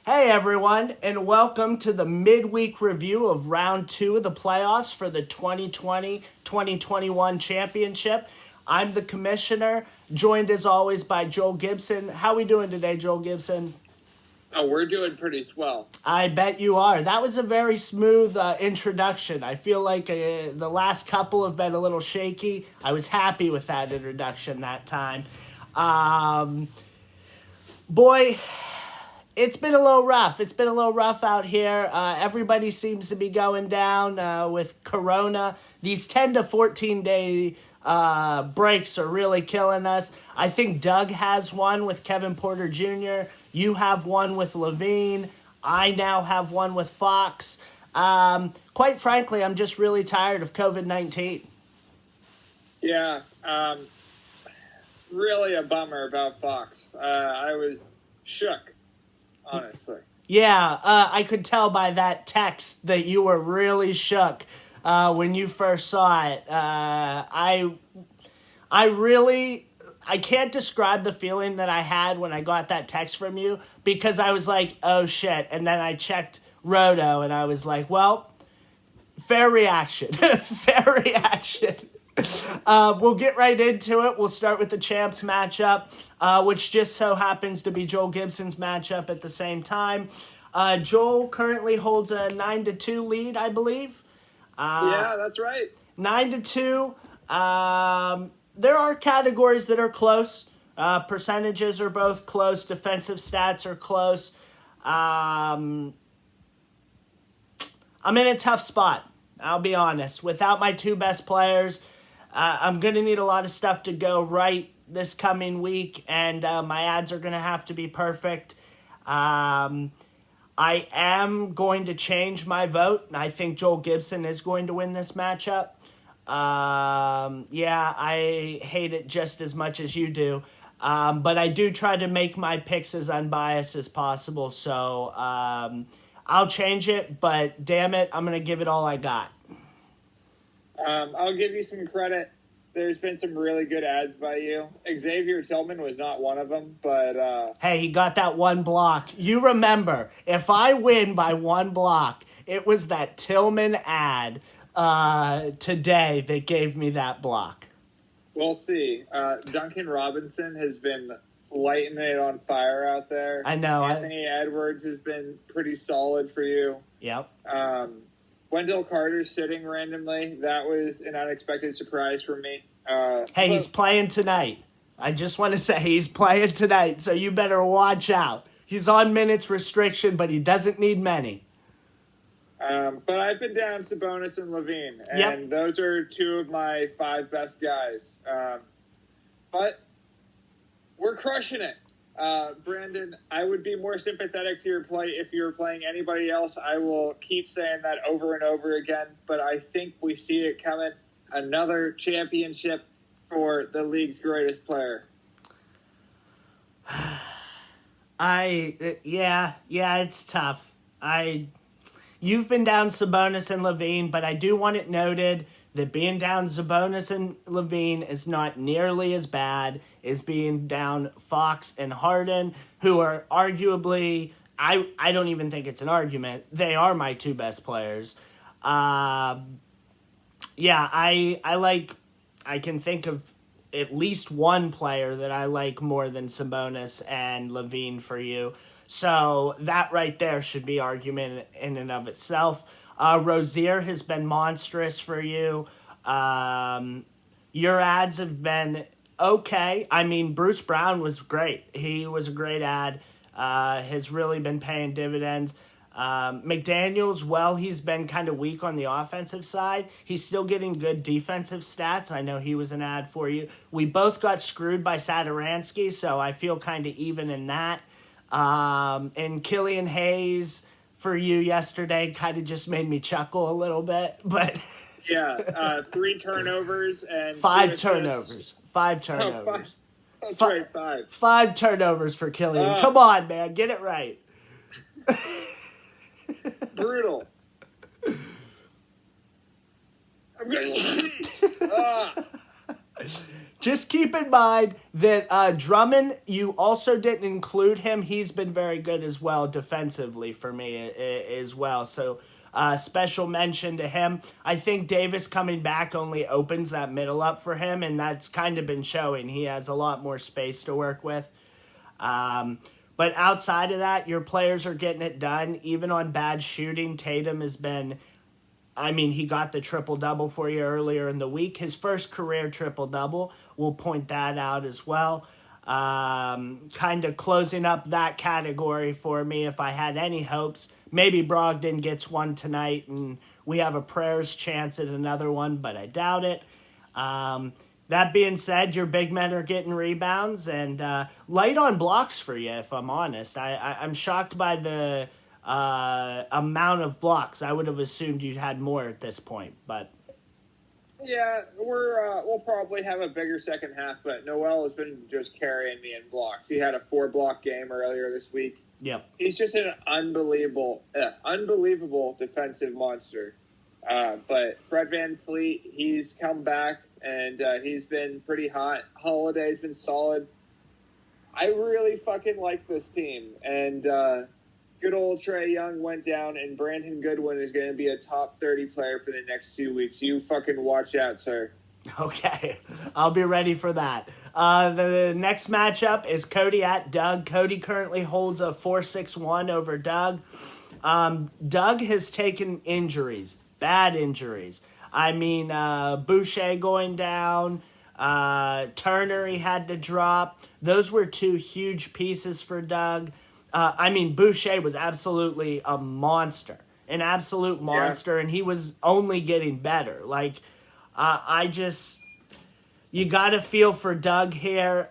Hey everyone, and welcome to the midweek review of round 2 of the playoffs for the 2020-2021 championship. I'm the commissioner, joined as always by Joel Gibson. How we doing today, Joel Gibson? Oh, we're doing pretty swell. I bet you are. That was a very smooth introduction. I feel like the last couple have been a little shaky. I was happy with that introduction that time. Um, boy, it's been a little rough. It's been a little rough out here. Everybody seems to be going down with Corona. These 10 to 14 day breaks are really killing us. I think Doug has one with Kevin Porter Jr. You have one with Levine. I now have one with Fox. Quite frankly, I'm just really tired of COVID-19. Yeah, really a bummer about Fox. I was shook, honestly. Yeah, I could tell by that text that you were really shook when you first saw it. I can't describe the feeling that I had when I got that text from you because I was like, oh shit. And then I checked Roto and I was like, well, fair reaction. Fair reaction. We'll get right into it. We'll start with the champs matchup, which just so happens to be Joel Gibson's matchup at the same time. Joel currently holds a 9-2 lead, I believe. Yeah, that's right. 9-2. There are categories that are close. Percentages are both close. Defensive stats are close. I'm in a tough spot. I'll be honest. Without my two best players, I'm going to need a lot of stuff to go right this coming week, and my ads are going to have to be perfect. I am going to change my vote, and I think Joel Gibson is going to win this matchup. Yeah, I hate it just as much as you do. But I do try to make my picks as unbiased as possible, so I'll change it, but damn it, I'm going to give it all I got. I'll give you some credit. There's been some really good ads by you. Xavier Tillman was not one of them, but... Hey, he got that one block. You remember, if I win by one block, it was that Tillman ad today that gave me that block. We'll see. Duncan Robinson has been lighting it on fire out there. I know. Anthony Edwards has been pretty solid for you. Yep. Wendell Carter sitting randomly. That was an unexpected surprise for me. Hey, he's playing tonight. I just want to say he's playing tonight, so you better watch out. He's on minutes restriction, but he doesn't need many. But I've been down to Sabonis and Levine, and those are two of my 5 best guys. But we're crushing it. Brandon, I would be more sympathetic to your play if you were playing anybody else. I will keep saying that over and over again, but I think we see it coming. Another championship for the league's greatest player. Yeah, it's tough. You've been down Sabonis and Levine, but I do want it noted that being down Sabonis and Levine is not nearly as bad as being down Fox and Harden, who are arguably, I don't even think it's an argument, they are my 2 best players. Yeah, I can think of at least one player that I like more than Sabonis and Levine for you. So that right there should be argument in and of itself. Rozier has been monstrous for you. Your ads have been okay. I mean, Bruce Brown was great. He was a great ad. Has really been paying dividends. McDaniels, well, he's been kind of weak on the offensive side. He's still getting good defensive stats. I know he was an ad for you. We both got screwed by Satoransky, so I feel kind of even in that. And Killian Hayes for you yesterday kind of just made me chuckle a little bit, but... Yeah, 3 turnovers and... 5 turnovers. 5 turnovers. Oh, that's right, 5. 5 turnovers for Killian. Come on, man. Get it right. Brutal. I'm going to Just keep in mind that Drummond, you also didn't include him. He's been very good as well defensively for me as well. So special mention to him. I think Davis coming back only opens that middle up for him, and that's kind of been showing. He has a lot more space to work with. But outside of that, your players are getting it done. Even on bad shooting, Tatum has been... I mean, he got the triple-double for you earlier in the week. His first career triple-double. We'll point that out as well. Kind of closing up that category for me if I had any hopes. Maybe Brogdon gets one tonight and we have a prayers chance at another one, but I doubt it. That being said, your big men are getting rebounds and light on blocks for you, if I'm honest. I'm shocked by the... amount of blocks. I would have assumed you'd had more at this point, but yeah, we'll probably have a bigger second half. But Noel has been just carrying me in blocks. He had a 4-block game earlier this week. Yep, he's just an unbelievable defensive monster. But Fred VanVleet, he's come back and he's been pretty hot. Holiday's been solid. I really fucking like this team and. Good old Trae Young went down, and Brandon Goodwin is going to be a top 30 player for the next 2 weeks. You fucking watch out, sir. Okay, I'll be ready for that. The next matchup is Cody at Doug. Cody currently holds a 4-6-1 over Doug. Doug has taken injuries, bad injuries. I mean, Boucher going down, Turner he had to drop. Those were 2 huge pieces for Doug. Boucher was absolutely a monster, an absolute monster, and he was only getting better. You got to feel for Doug here.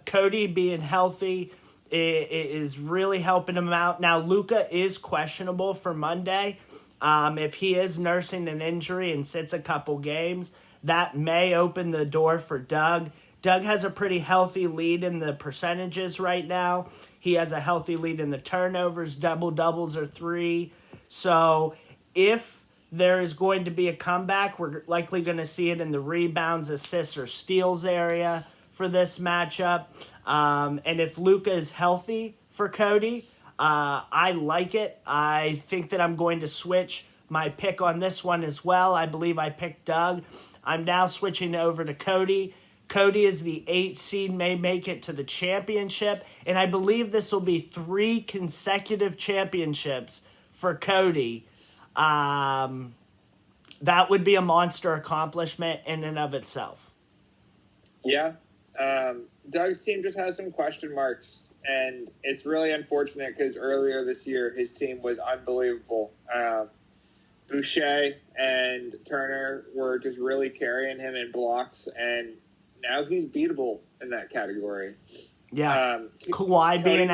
Cody being healthy is really helping him out. Now, Luka is questionable for Monday. If he is nursing an injury and sits a couple games, that may open the door for Doug. Doug has a pretty healthy lead in the percentages right now. He has a healthy lead in the turnovers. Double-doubles are 3. So if there is going to be a comeback, we're likely going to see it in the rebounds, assists, or steals area for this matchup. And if Luka is healthy for Cody, I like it. I think that I'm going to switch my pick on this one as well. I believe I picked Doug. I'm now switching over to Cody. Cody is the 8th seed, may make it to the championship, and I believe this will be 3 consecutive championships for Cody. That would be a monster accomplishment in and of itself. Yeah. Doug's team just has some question marks, and it's really unfortunate because earlier this year his team was unbelievable. Boucher and Turner were just really carrying him in blocks, and now he's beatable in that category. Yeah. Kawhi being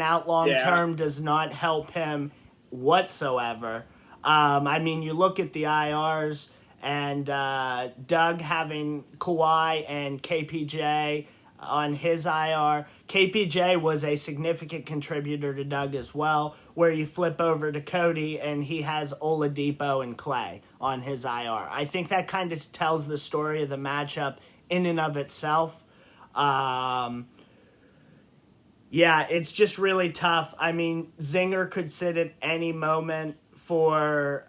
out long term does not help him whatsoever. You look at the IRs and Doug having Kawhi and KPJ on his IR. KPJ was a significant contributor to Doug as well, where you flip over to Cody and he has Oladipo and Clay on his IR. I think that kind of tells the story of the matchup in and of itself. It's just really tough. Zinger could sit at any moment. For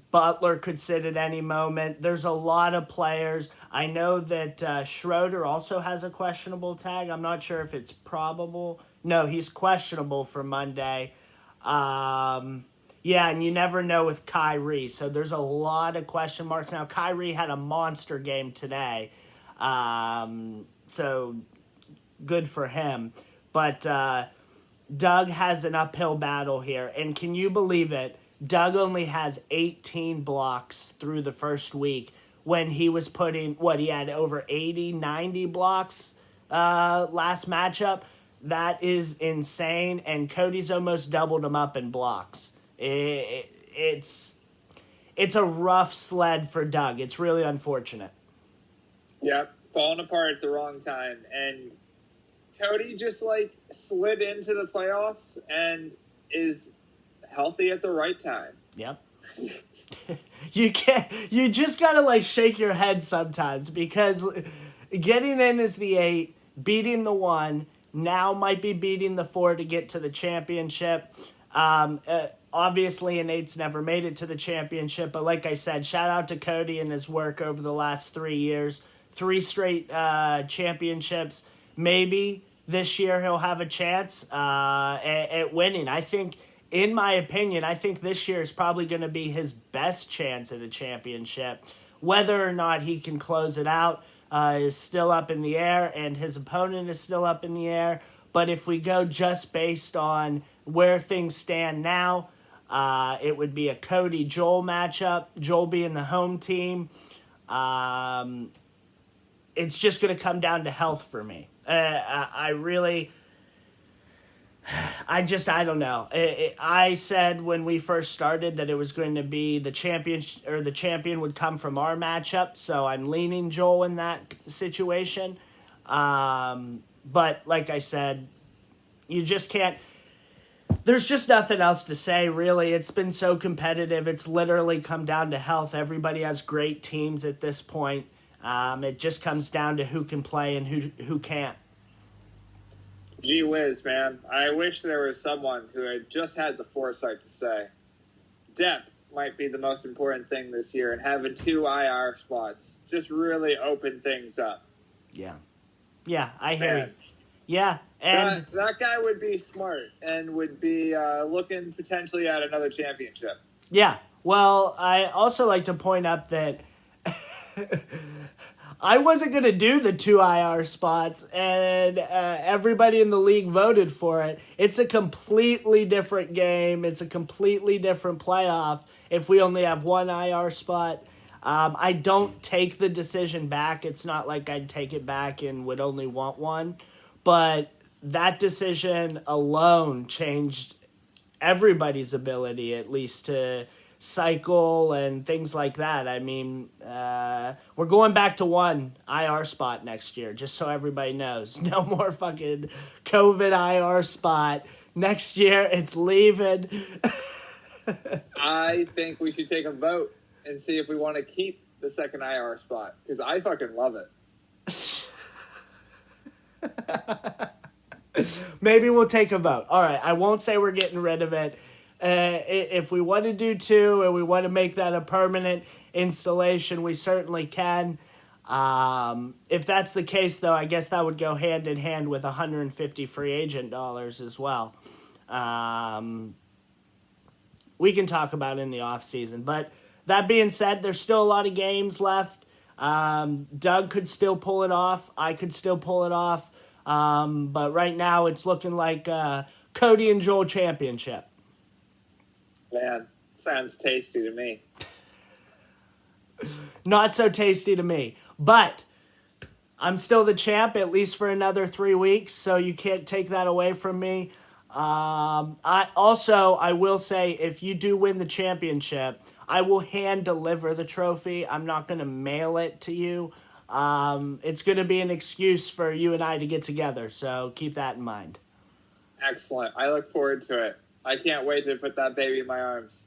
Butler could sit at any moment. There's a lot of players. I know that Schroeder also has a questionable tag. I'm not sure if it's probable. No, he's questionable for Monday. And you never know with Kyrie. So there's a lot of question marks. Now, Kyrie had a monster game today. So good for him. But Doug has an uphill battle here. And can you believe it? Doug only has 18 blocks through the first week when he was putting, he had over 80, 90 blocks last matchup. That is insane. And Cody's almost doubled him up in blocks. It's a rough sled for Doug. It's really unfortunate. Yep, falling apart at the wrong time. And Cody just slid into the playoffs and is healthy at the right time. Yep. You can't. You just gotta like shake your head sometimes because getting in as the 8, beating the 1, now might be beating the 4 to get to the championship. Obviously, an 8's never made it to the championship, but like I said, shout out to Cody and his work over the last 3 years. 3 straight championships. Maybe this year he'll have a chance at winning. I think, in my opinion, I think this year is probably going to be his best chance at a championship. Whether or not he can close it out is still up in the air, and his opponent is still up in the air. But if we go just based on where things stand now, it would be a Cody-Joel matchup, Joel being the home team. It's just going to come down to health for me. I don't know. I said when we first started that it was going to be the champion would come from our matchup, so I'm leaning Joel in that situation. But like I said, you just can't. There's just nothing else to say, really. It's been so competitive. It's literally come down to health. Everybody has great teams at this point. It just comes down to who can play and who can't. Gee whiz, man. I wish there was someone who had just had the foresight to say, depth might be the most important thing this year, and having 2 IR spots just really open things up. Yeah. Yeah, I hear you. Yeah, and that guy would be smart and would be looking potentially at another championship. Yeah, well, I also like to point out that I wasn't going to do the 2 IR spots, and everybody in the league voted for it. It's a completely different game. It's a completely different playoff if we only have 1 IR spot. I don't take the decision back. It's not like I'd take it back and would only want 1. But that decision alone changed everybody's ability, at least, to cycle and things like that. I mean, we're going back to 1 IR spot next year, just so everybody knows. No more fucking COVID IR spot. Next year, it's leaving. I think we should take a vote and see if we want to keep the 2nd IR spot, because I fucking love it. Maybe we'll take a vote. All right, I won't say we're getting rid of it. If we want to do 2 and we want to make that a permanent installation, we certainly can. If that's the case, though, I guess that would go hand in hand with 150 free agent dollars as well. We can talk about it in the offseason. But that being said, there's still a lot of games left. Doug could still pull it off. I could still pull it off. But right now it's looking like Cody and Joel championship. Man, sounds tasty to me. Not so tasty to me. But I'm still the champ, at least for another 3 weeks, so you can't take that away from me. I will say, if you do win the championship, I will hand deliver the trophy. I'm not going to mail it to you. It's going to be an excuse for you and I to get together, so keep that in mind. Excellent. I look forward to it. I can't wait to put that baby in my arms.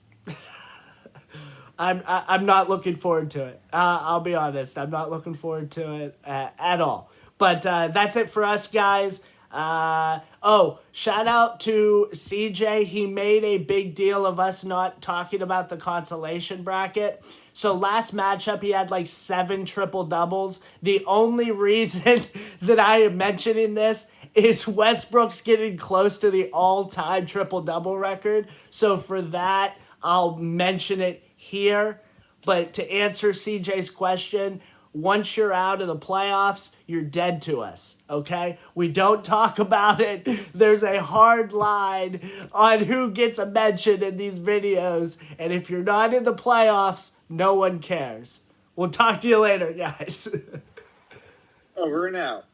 I'm not looking forward to it. I'll be honest. I'm not looking forward to it at all. But that's it for us, guys. Shout out to CJ. He made a big deal of us not talking about the consolation bracket. So last matchup, he had like 7 triple doubles. The only reason that I am mentioning this is Westbrook's getting close to the all-time triple double record. So for that, I'll mention it here. But to answer CJ's question, once you're out of the playoffs, you're dead to us, okay? We don't talk about it. There's a hard line on who gets a mention in these videos. And if you're not in the playoffs, no one cares. We'll talk to you later, guys. Over and out.